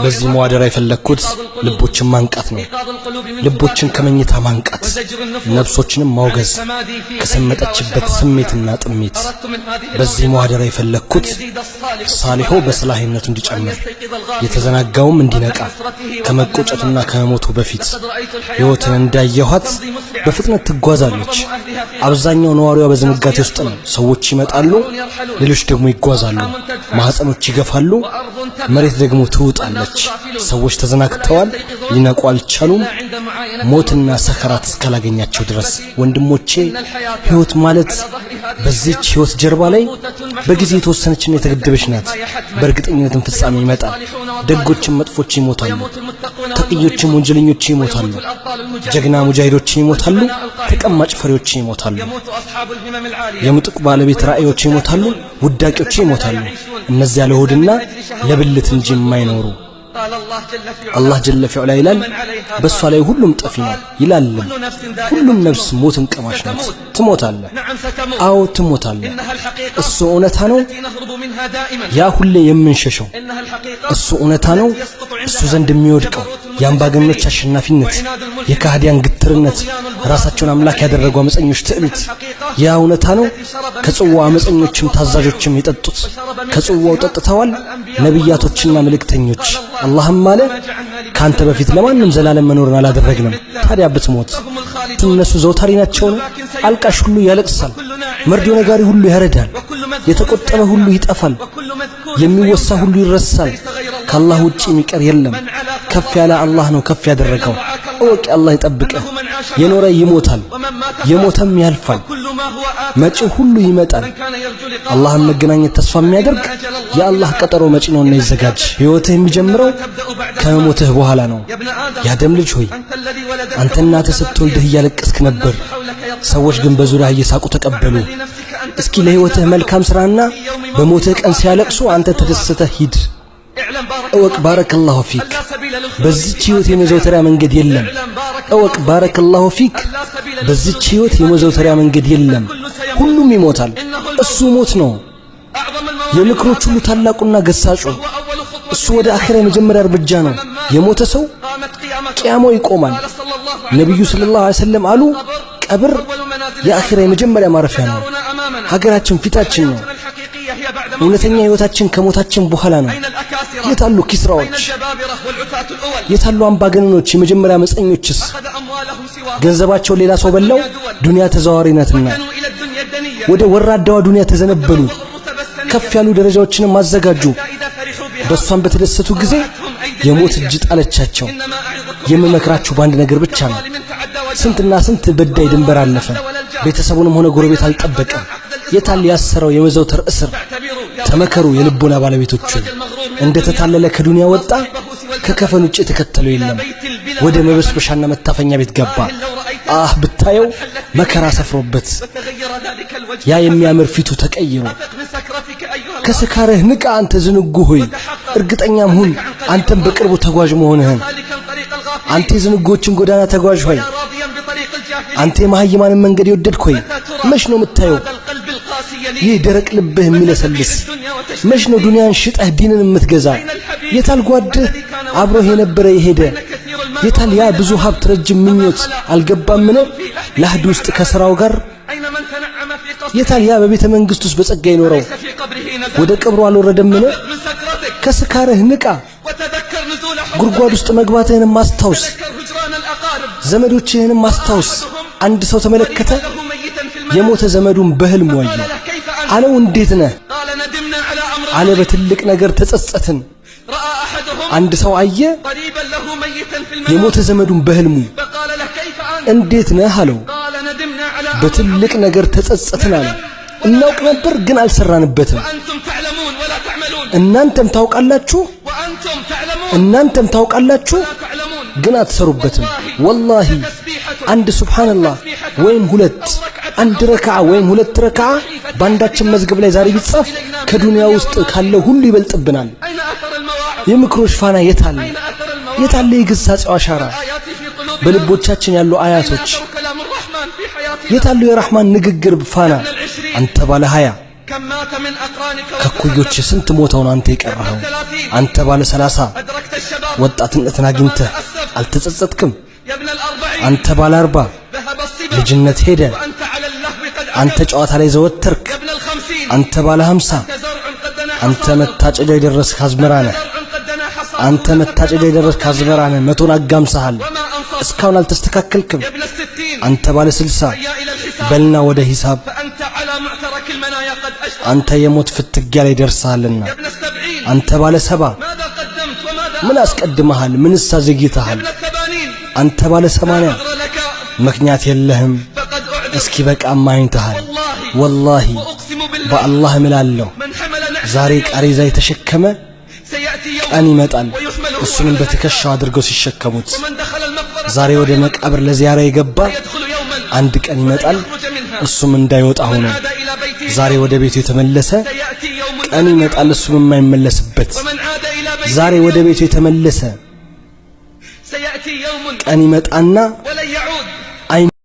በዚህ መዋደራ የፈለኩት ልቦችን ማንቃት ነው። ልቦችን ከመኝታ ማንቃት፣ ነፍሶችንም ማውገዝ ከሰመጠችበት ስሜትና ጥሜት። በዚህ መዋደራ የፈለኩት ሳሊሁ በስላህነቱ እንዲጨምር፣ የተዘናጋውም እንዲነቃ፣ ከመቆጨቱና ከመሞቱ በፊት ሕይወትን እንዳየኋት በፍጥነት ትጓዛለች። አብዛኛው ነዋሪዋ በዝንጋቴ ውስጥ ነው። ሰዎች ይመጣሉ፣ ሌሎች ደግሞ ይጓዛሉ። ማህፀኖች ይገፋሉ፣ መሬት ደግሞ ትውጣለች። ሰዎች ተዘናግተዋል፣ ሊነቁ አልቻሉም፣ ሞትና ሰከራት እስካላገኛቸው ድረስ። ወንድሞቼ ሕይወት ማለት በዚህች ሕይወት ጀርባ ላይ በጊዜ የተወሰነችና የተገደበች ናት። በእርግጠኝነትም ፍጻሜ ይመጣል። ደጎችም መጥፎች ይሞታሉ፣ ተቅዮችም ወንጀለኞች ይሞታሉ፣ ጀግና ሙጃሂዶች ይሞታሉ፣ ተቀማጭ ፈሪዎች ይሞታሉ፣ የምጡቅ ባለቤት ራእዮች ይሞታሉ፣ ውዳቂዎች ይሞታሉ። እነዚያ ለሆድና ለብልት እንጂ የማይኖሩ አላህ ጀለ ፊዑላ ይላል፣ በሷ ላይ ሁሉም ጠፊ ነው ይላል። ሁሉም ነፍስ ሞትን ቀማሽ ናት። ትሞታለህ፣ አዎ ትሞታለህ። እሱ እውነታ ነው፣ ያ ሁሌ የምንሸሸው እሱ እውነታ ነው። እሱ ዘንድ የሚወድቀው የአምባገነኖች አሸናፊነት፣ የካህዲያን ግትርነት፣ ራሳቸውን አምላክ ያደረጉ አመፀኞች ትዕቢት ያ እውነታ ነው። ከጽዋው አመፀኞችም ታዛዦችም የጠጡት ከጽዋው ጠጥተዋል ነቢያቶችና መልእክተኞች። አላህም አለ ካንተ በፊት ለማንም ዘላለም መኖርን አላደረግንም። ታዲያ ብትሞት እነሱ ዘውታሪ ናቸው። አልቃሽ ሁሉ ያለቅሳል፣ መርዶ ነጋሪ ሁሉ ያረዳል፣ የተቆጠበ ሁሉ ይጠፋል፣ የሚወሳ ሁሉ ይረሳል። ከአላህ ውጪ የሚቀር የለም። ከፍ ያለ አላህ ነው ከፍ ያደረገው። እወቅ አላህ ይጠብቅህ። የኖረ ይሞታል፣ የሞተም ያልፋል፣ መጪው ሁሉ ይመጣል። አላህን መገናኘት ተስፋ የሚያደርግ የአላህ ቀጠሮ መጪ ነውና ይዘጋጅ። ሕይወትህ የሚጀምረው ከሞትህ በኋላ ነው። ያደም ልጅ ሆይ አንተ እናትህ ስትወልድህ እያለቀስክ ነበር፣ ሰዎች ግን በዙሪያ እየሳቁ ተቀበሉ። እስኪ ለሕይወትህ መልካም ስራና በሞትህ ቀን ሲያለቅሱ አንተ ተደስተህ ሂድ። እወቅ ባረከላሁ ፊክ፣ በዚህች ሕይወት የመዘውተሪያ መንገድ የለም። እወቅ ባረከላሁ ፊክ፣ በዚህች ሕይወት የመዘውተሪያ መንገድ የለም። ሁሉም ይሞታል። እሱ ሞት ነው የምክሮች ሁሉ ታላቁና ገሳጩ። እሱ ወደ አኺራ የመጀመሪያ እርምጃ ነው። የሞተ ሰው ቂያማው ይቆማል። ነብዩ ሰለላሁ ዐለይሂ ወሰለም አሉ ቀብር የአኺራ የመጀመሪያ ማረፊያ ነው። ሀገራችን ፊታችን ነው። እውነተኛ ሕይወታችን ከሞታችን በኋላ ነው። የታሉ ኪስራዎች? የታሉ አምባገነኖች? የመጀመሪያ መፀኞችስ? ገንዘባቸው ሌላ ሰው በላው፣ ዱንያ ተዘዋዋሪ ናትና ወደ ወራዳዋ ዱንያ ተዘነበሉ። ከፍ ያሉ ደረጃዎችንም አዘጋጁ። በሷን በተደሰቱ ጊዜ የሞት እጅ ጣለቻቸው። የምመክራችሁ በአንድ ነገር ብቻ ነው። ስንትና ስንት በዳይ ድንበር አለፈ፣ ቤተሰቡንም ሆነ ጎረቤት አልጠበቀም። የታል ያሰረው የመዘውተር እስር? ተመከሩ የልቦና ባለቤቶች። እንደ ተታለለ ከዱንያ ወጣ፣ ከከፈን ውጭ የተከተለው የለም። ወደ መበስበሻና መታፈኛ ቤት ገባ። ብታየው መከራ ሰፍሮበት ያ የሚያምር ፊቱ ተቀይሮ። ከስካርህ ንቃ አንተ ዝንጉ ሆይ፣ እርግጠኛም ሁን አንተም በቅርቡ ተጓዥ መሆንህን። አንተ የዝንጎችን ጎዳና ተጓዥ ሆይ፣ አንተ የመሃይማንን መንገድ የወደድክ ሆይ፣ መች ነው የምታየው ይህ ደረቅ ልብህ የሚለሰልስ? መች ነው ዱንያን ሽጠህ ዲንን የምትገዛ? የታል ጓድህ አብሮህ የነበረ የሄደ? የታል ያ ብዙ ሀብት ረጅም ምኞት አልገባምን ለህድ ውስጥ ከሥራው ጋር? የታል ያ በቤተ መንግሥት ውስጥ በጸጋ ይኖረው ወደ ቀብሩ አልወረደምን? ከስካርህ ንቃ፣ ጉድጓድ ውስጥ መግባትህንም ማስታውስ፣ ዘመዶችህንም ማስታውስ። አንድ ሰው ተመለከተ፣ የሞተ ዘመዱን በህልም ዋየ። አለው እንዴት ነህ አለ፣ በትልቅ ነገር ተጸጸትን። አንድ ሰው አየ የሞተ ዘመዱን በህልሙ። እንዴት ነህ አለው፣ በትልቅ ነገር ተጸጸትን አለ። እናውቅ ነበር ግን አልሰራንበትም። እናንተም ታውቃላችሁ ግን አትሰሩበትም። ወላሂ አንድ ሱብሃንአላህ ወይም ሁለት፣ አንድ ረክዓ ወይም ሁለት ረክዓ ባንዳችን መዝገብ ላይ ዛሬ ቢጻፍ ከዱንያ ውስጥ ካለው ሁሉ ይበልጥብናል። የምክሮች ፋና የታለ? የታለ የግሳጼው አሻራ? በልቦቻችን ያሉ አያቶች የታሉ? የረህማን ንግግር ፋና? አንተ ባለ ሀያ ከኩዮች ስንት ሞተው ነው አንተ የቀረኸው? አንተ ባለ 30 ወጣትነትን አግኝተህ አልተጸጸትክም? አንተ ባለ 40 ልጅነት ሄደ፣ አንተ ጨዋታ ላይ ዘወተርክ። አንተ ባለ 50 አንተ መታጨጃ የደረስክ አዝመራ ነህ። አንተ መታጨጃ የደረስክ አዝመራ ነህ። መቶን አጋምሰሃል፣ እስካሁን አልተስተካከልክም። አንተ ባለ 60 በልና ወደ ሂሳብ። አንተ የሞት ፍትጊያ ላይ ደርሰሃልና። አንተ ባለ 70 ምን አስቀድመሃል? ምንስ አዘግይተሃል? አንተ ባለ 80 ምክንያት የለህም፣ እስኪ በቃ ማይንተሃል። ወላሂ በአላህ እምላለሁ ዛሬ ቃሬዛ የተሸከመ ቀን ይመጣል፣ እሱንም በትከሻው አድርገው ሲሸከሙት። ዛሬ ወደ መቃብር ለዚያራ የገባ አንድ ቀን ይመጣል፣ እሱም እንዳይወጣ ሆኖ። ዛሬ ወደ ቤቱ የተመለሰ ቀን ይመጣል፣ እሱም የማይመለስበት። ዛሬ ወደ ቤቱ የተመለሰ ቀን ይመጣና